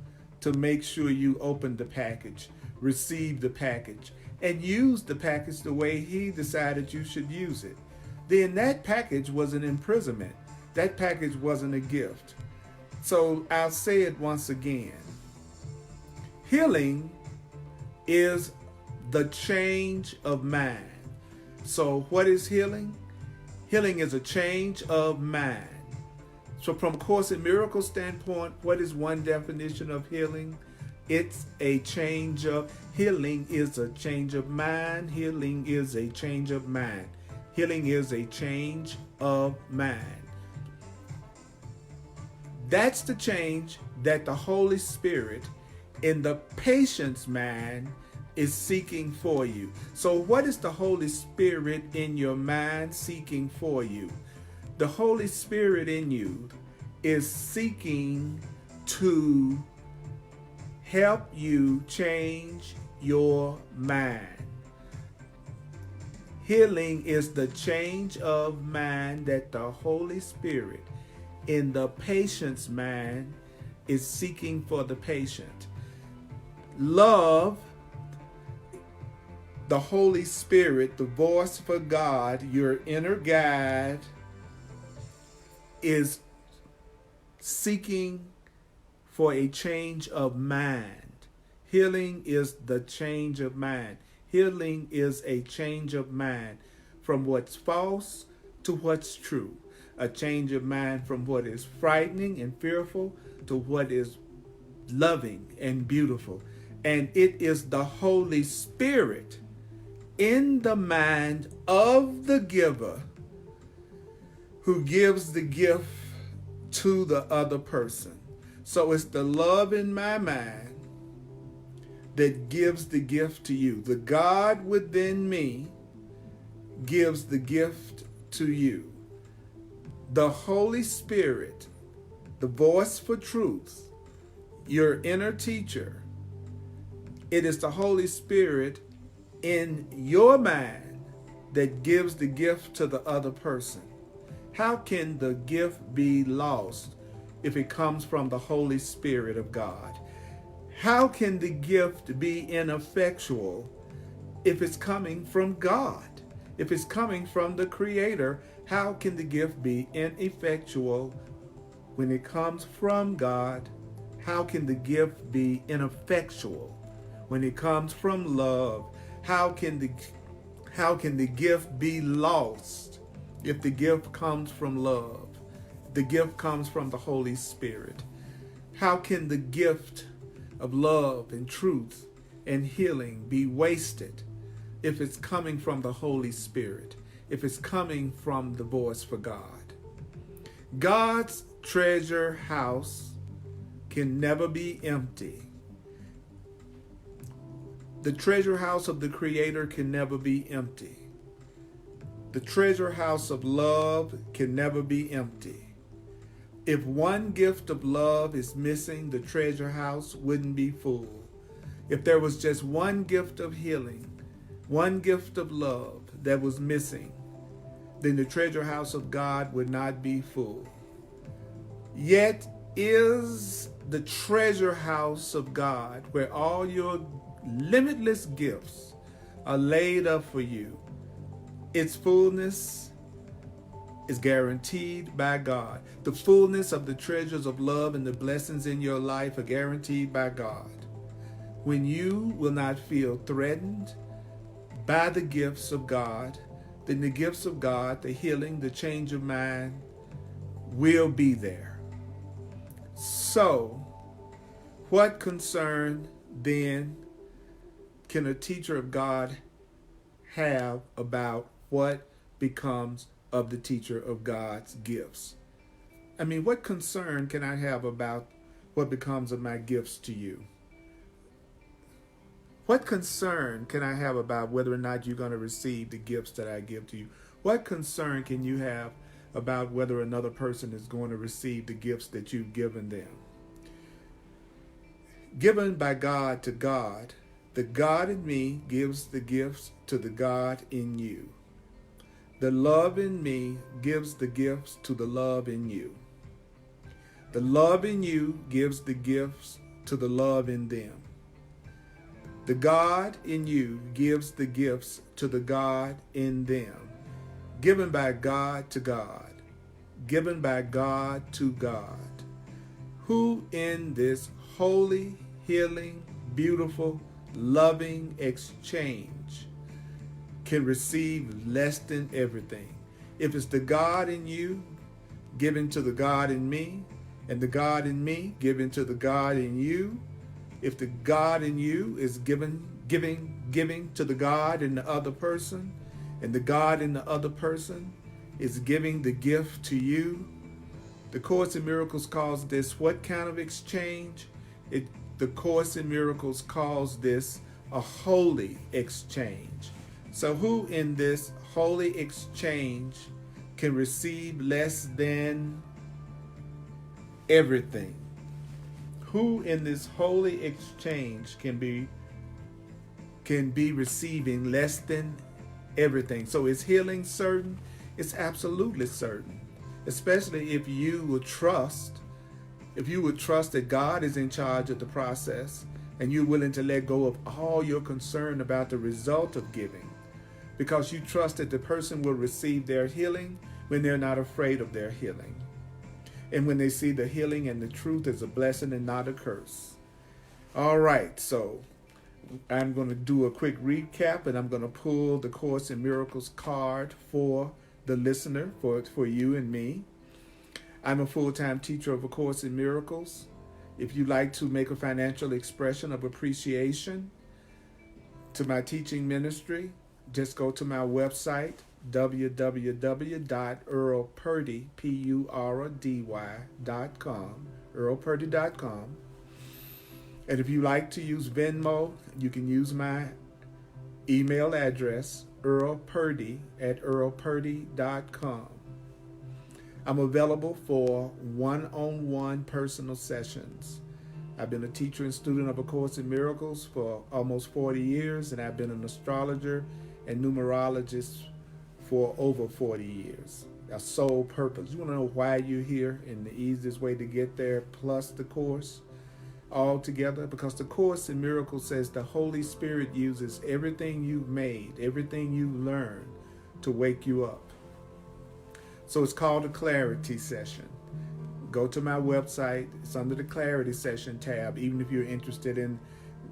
to make sure you opened the package, received the package, and used the package the way he decided you should use it? Then that package was an imprisonment. That package wasn't a gift. So I'll say it once again. Healing is the change of mind. So what is healing? Healing is a change of mind. So from Course in Miracles standpoint, what is one definition of healing? It's a change of, healing is a change of mind. Healing is a change of mind. Healing is a change of mind. That's the change that the Holy Spirit in the patient's mind is seeking for you. So what is the Holy Spirit in your mind seeking for you? The Holy Spirit in you is seeking to help you change your mind. Healing is the change of mind that the Holy Spirit in the patient's mind is seeking for the patient. Love, the Holy Spirit, the voice for God, your inner guide, is seeking for a change of mind. Healing is the change of mind. Healing is a change of mind from what's false to what's true. A change of mind from what is frightening and fearful to what is loving and beautiful. And it is the Holy Spirit in the mind of the giver who gives the gift to the other person. So it's the love in my mind that gives the gift to you. The God within me gives the gift to you. The Holy Spirit, the voice for truth, your inner teacher, It is the Holy Spirit in your mind that gives the gift to the other person. How can the gift be lost if it comes from the Holy Spirit of God? How can the gift be ineffectual if it's coming from God? If it's coming from the Creator, how can the gift be ineffectual when it comes from God? How can the gift be ineffectual when it comes from love? How can the gift be lost if the gift comes from love? The gift comes from the Holy Spirit. How can the gift of love and truth and healing be wasted if it's coming from the Holy Spirit, if it's coming from the voice for God? God's treasure house can never be empty. The treasure house of the Creator can never be empty. The treasure house of love can never be empty. If one gift of love is missing, the treasure house wouldn't be full. If there was just one gift of healing, one gift of love that was missing, then the treasure house of God would not be full. Yet is the treasure house of God where all your limitless gifts are laid up for you. Its fullness is guaranteed by God. The fullness of the treasures of love and the blessings in your life are guaranteed by God. When you will not feel threatened by the gifts of God, then the gifts of God, the healing, the change of mind will be there. So, what concern then can a teacher of God have about what becomes of the teacher of God's gifts? I mean, what concern can I have about what becomes of my gifts to you? What concern can I have about whether or not you're going to receive the gifts that I give to you? What concern can you have about whether another person is going to receive the gifts that you've given them? Given by God to God, the God in me gives the gifts to the God in you. The love in me gives the gifts to the love in you. The love in you gives the gifts to the love in them. The God in you gives the gifts to the God in them. Given by God to God. Given by God to God. Who in this holy, healing, beautiful, loving exchange can receive less than everything? If it's the God in you given to the God in me, and the God in me given to the God in you, if the God in you is giving to the God in the other person, and the God in the other person is giving the gift to you, the Course in Miracles calls this what kind of exchange? The Course in Miracles calls this a holy exchange. So who in this holy exchange can receive less than everything? Who in this holy exchange can be receiving less than everything? So is healing certain? It's absolutely certain. Especially if you would trust that God is in charge of the process, and you're willing to let go of all your concern about the result of giving, because you trust that the person will receive their healing when they're not afraid of their healing, and when they see the healing and the truth as a blessing and not a curse. All right, so I'm going to do a quick recap, and I'm going to pull the Course in Miracles card for the listener, for you and me. I'm a full-time teacher of A Course in Miracles. If you'd like to make a financial expression of appreciation to my teaching ministry, just go to my website, www.earlpurdy.com, earlpurdy.com. And if you like to use Venmo, you can use my email address, earlpurdy@earlpurdy.com. I'm available for one-on-one personal sessions. I've been a teacher and student of A Course in Miracles for almost 40 years, and I've been an astrologer and numerologist for over 40 years. A sole purpose. You want to know why you're here and the easiest way to get there, plus the Course all together? Because the Course in Miracles says the Holy Spirit uses everything you've made, everything you've learned to wake you up. So it's called a clarity session. Go to my website. It's under the clarity session tab, even if you're interested in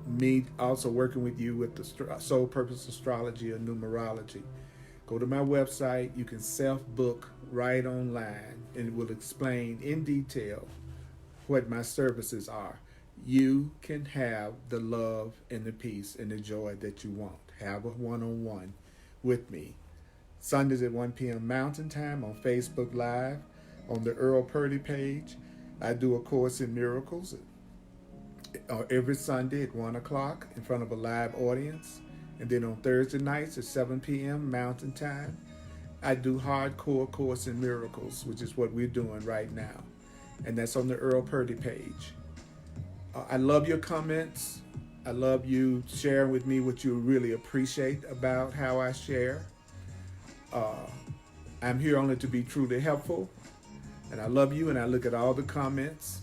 me also working with you with the soul purpose astrology or numerology. Go to my website. You can self-book right online, and it will explain in detail what my services are. You can have the love and the peace and the joy that you want. Have a one-on-one with me. Sundays at 1 p.m. Mountain Time on Facebook Live. On the Earl Purdy page, I do A Course in Miracles every Sunday at 1 o'clock in front of a live audience. And then on Thursday nights at 7 p.m. Mountain Time, I do Hardcore Course in Miracles, which is what we're doing right now. And that's on the Earl Purdy page. I love your comments. I love you sharing with me what you really appreciate about how I share. I'm here only to be truly helpful. And I love you, and I look at all the comments.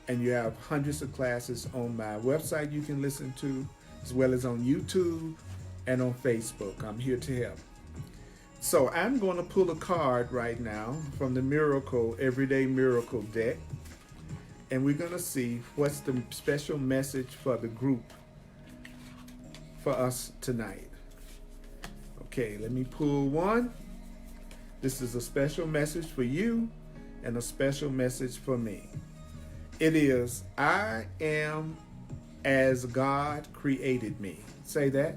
And you have hundreds of classes on my website you can listen to, as well as on YouTube and on Facebook. I'm here to help. So I'm going to pull a card right now from the Everyday Miracle deck. And we're going to see what's the special message for the group for us tonight. Okay, let me pull one. This is a special message for you and a special message for me. It is, I am as God created me. Say that.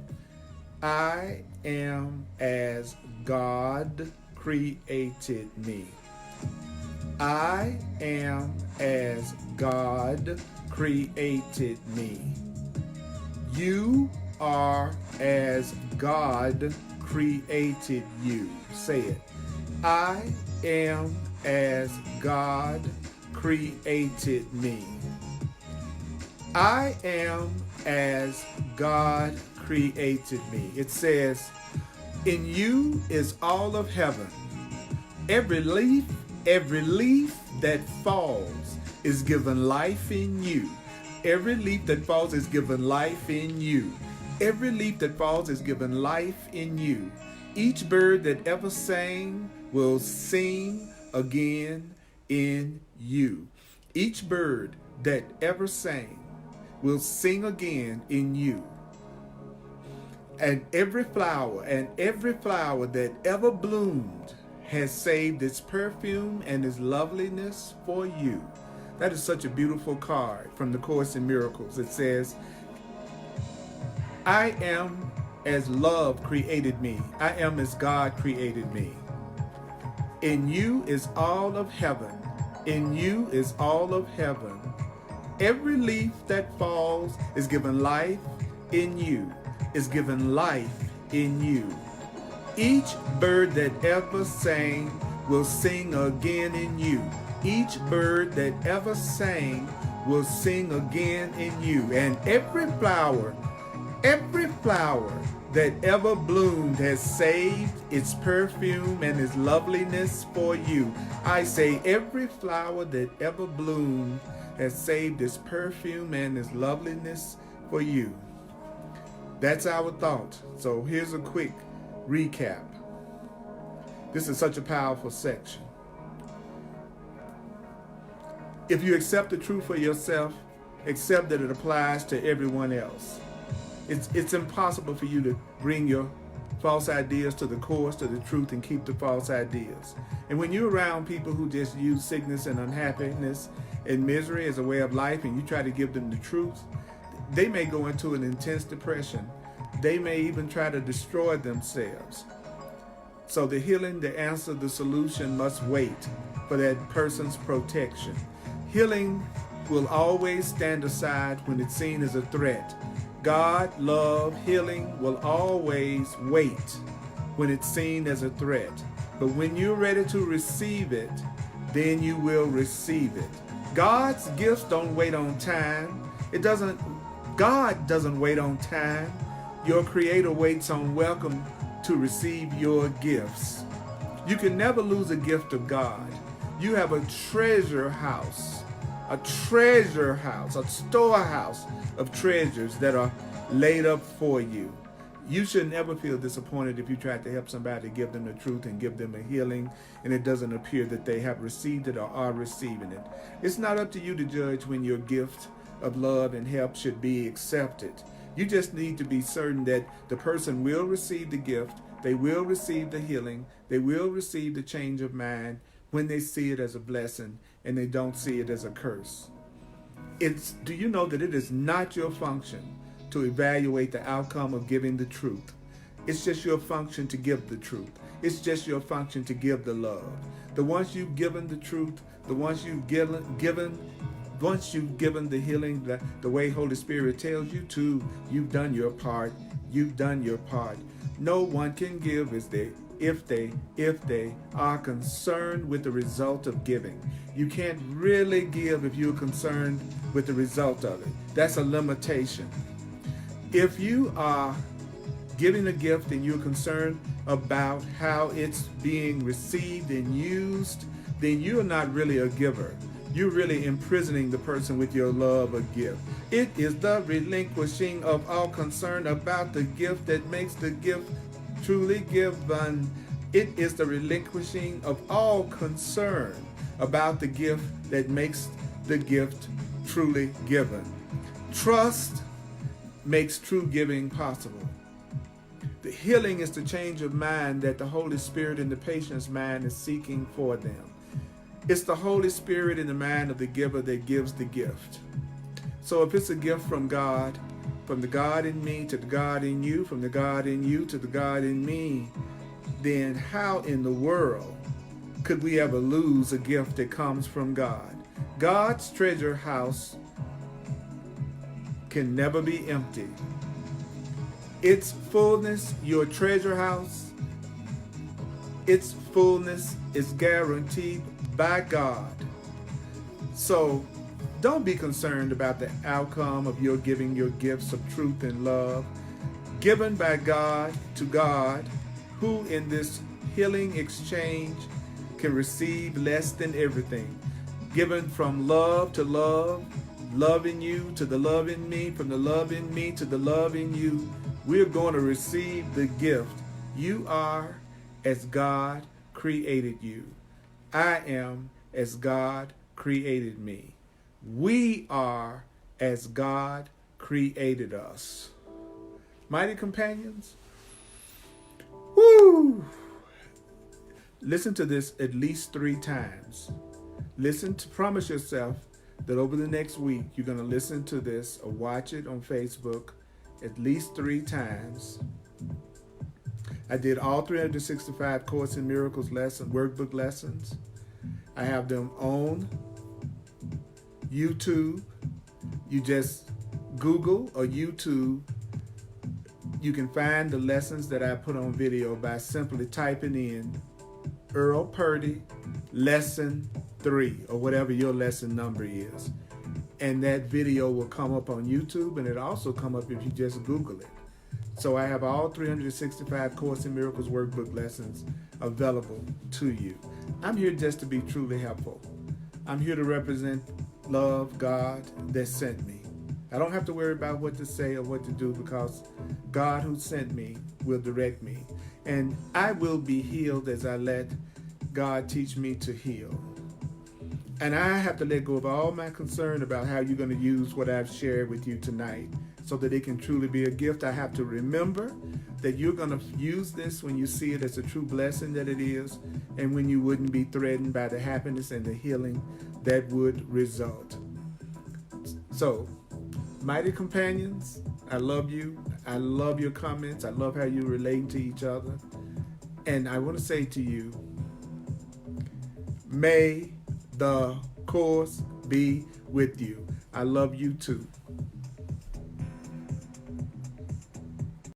I am as God created me. I am as God created me. You are as God created you. Say it. I am as God created me. I am as God created me. It says, in you is all of heaven. Every leaf that falls is given life in you. Every leaf that falls is given life in you. Every leaf that falls is given life in you. Each bird that ever sang will sing again in you. Each bird that ever sang will sing again in you. And every flower that ever bloomed has saved its perfume and its loveliness for you. That is such a beautiful card from the Course in Miracles. It says, I am as love created me. I am as God created me. In you is all of heaven. In you is all of heaven. Every leaf that falls is given life in you. Is given life in you. Each bird that ever sang will sing again in you. Each bird that ever sang will sing again in you. And every flower that ever bloomed has saved its perfume and its loveliness for you. I say every flower that ever bloomed has saved its perfume and its loveliness for you. That's our thought. So here's a quick recap. This is such a powerful section. If you accept the truth for yourself, accept that it applies to everyone else. It's impossible for you to bring your false ideas to the Course, to the truth, and keep the false ideas. And when you're around people who just use sickness and unhappiness and misery as a way of life, and you try to give them the truth, they may go into an intense depression. They may even try to destroy themselves. So the healing, the answer, the solution must wait for that person's protection. Healing will always stand aside when it's seen as a threat. God, love, healing will always wait when it's seen as a threat. But when you're ready to receive it, then you will receive it. God's gifts don't wait on time. God doesn't wait on time. Your Creator waits on welcome to receive your gifts. You can never lose a gift of God. You have a treasure house, a storehouse of treasures that are laid up for you. You should never feel disappointed if you try to help somebody, give them the truth and give them a healing, and it doesn't appear that they have received it or are receiving it. It's not up to you to judge when your gift of love and help should be accepted. You just need to be certain that the person will receive the gift, they will receive the healing, they will receive the change of mind when they see it as a blessing and they don't see it as a curse. Do you know that it is not your function to evaluate the outcome of giving the truth? It's just your function to give the truth. It's just your function to give the love. The ones you've given the truth, the ones you've once you've given the healing the way Holy Spirit tells you to, you've done your part. You've done your part. No one can give if they are concerned with the result of giving. You can't really give if you're concerned with the result of it. That's a limitation. If you are giving a gift and you're concerned about how it's being received and used, then you're not really a giver. You're really imprisoning the person with your love or gift. It is the relinquishing of all concern about the gift that makes the gift truly given. It is the relinquishing of all concern about the gift that makes the gift truly given. Trust makes true giving possible. The healing is the change of mind that the Holy Spirit in the patient's mind is seeking for them. It's the Holy Spirit in the mind of the giver that gives the gift. So if it's a gift from God, from the God in me to the God in you, from the God in you to the God in me, then how in the world could we ever lose a gift that comes from God? God's treasure house can never be empty. Its fullness, your treasure house, its fullness is guaranteed by God. So don't be concerned about the outcome of your giving your gifts of truth and love, given by God to God, who in this healing exchange can receive less than everything. Given from love to love, love in you to the love in me, from the love in me to the love in you, we're going to receive the gift. You are as God created you. I am as God created me. We are as God created us. Mighty companions, woo! Listen to this at least 3 times. Promise yourself that over the next week, you're going to listen to this or watch it on Facebook at least 3 times. I did all 365 Course in Miracles workbook lessons. I have them on YouTube. You just Google or YouTube. You can find the lessons that I put on video by simply typing in Earl Purdy lesson 3 or whatever your lesson number is. And that video will come up on YouTube, and it'll also come up if you just Google it. So I have all 365 Course in Miracles workbook lessons available to you. I'm here just to be truly helpful. I'm here to represent love, God that sent me. I don't have to worry about what to say or what to do because God who sent me will direct me. And I will be healed as I let God teach me to heal. And I have to let go of all my concern about how you're going to use what I've shared with you tonight so that it can truly be a gift. I have to remember that you're going to use this when you see it as a true blessing that it is, and when you wouldn't be threatened by the happiness and the healing that would result. So, mighty companions, I love you. I love your comments. I love how you relate to each other. And I want to say to you, may the Course be with you. I love you too.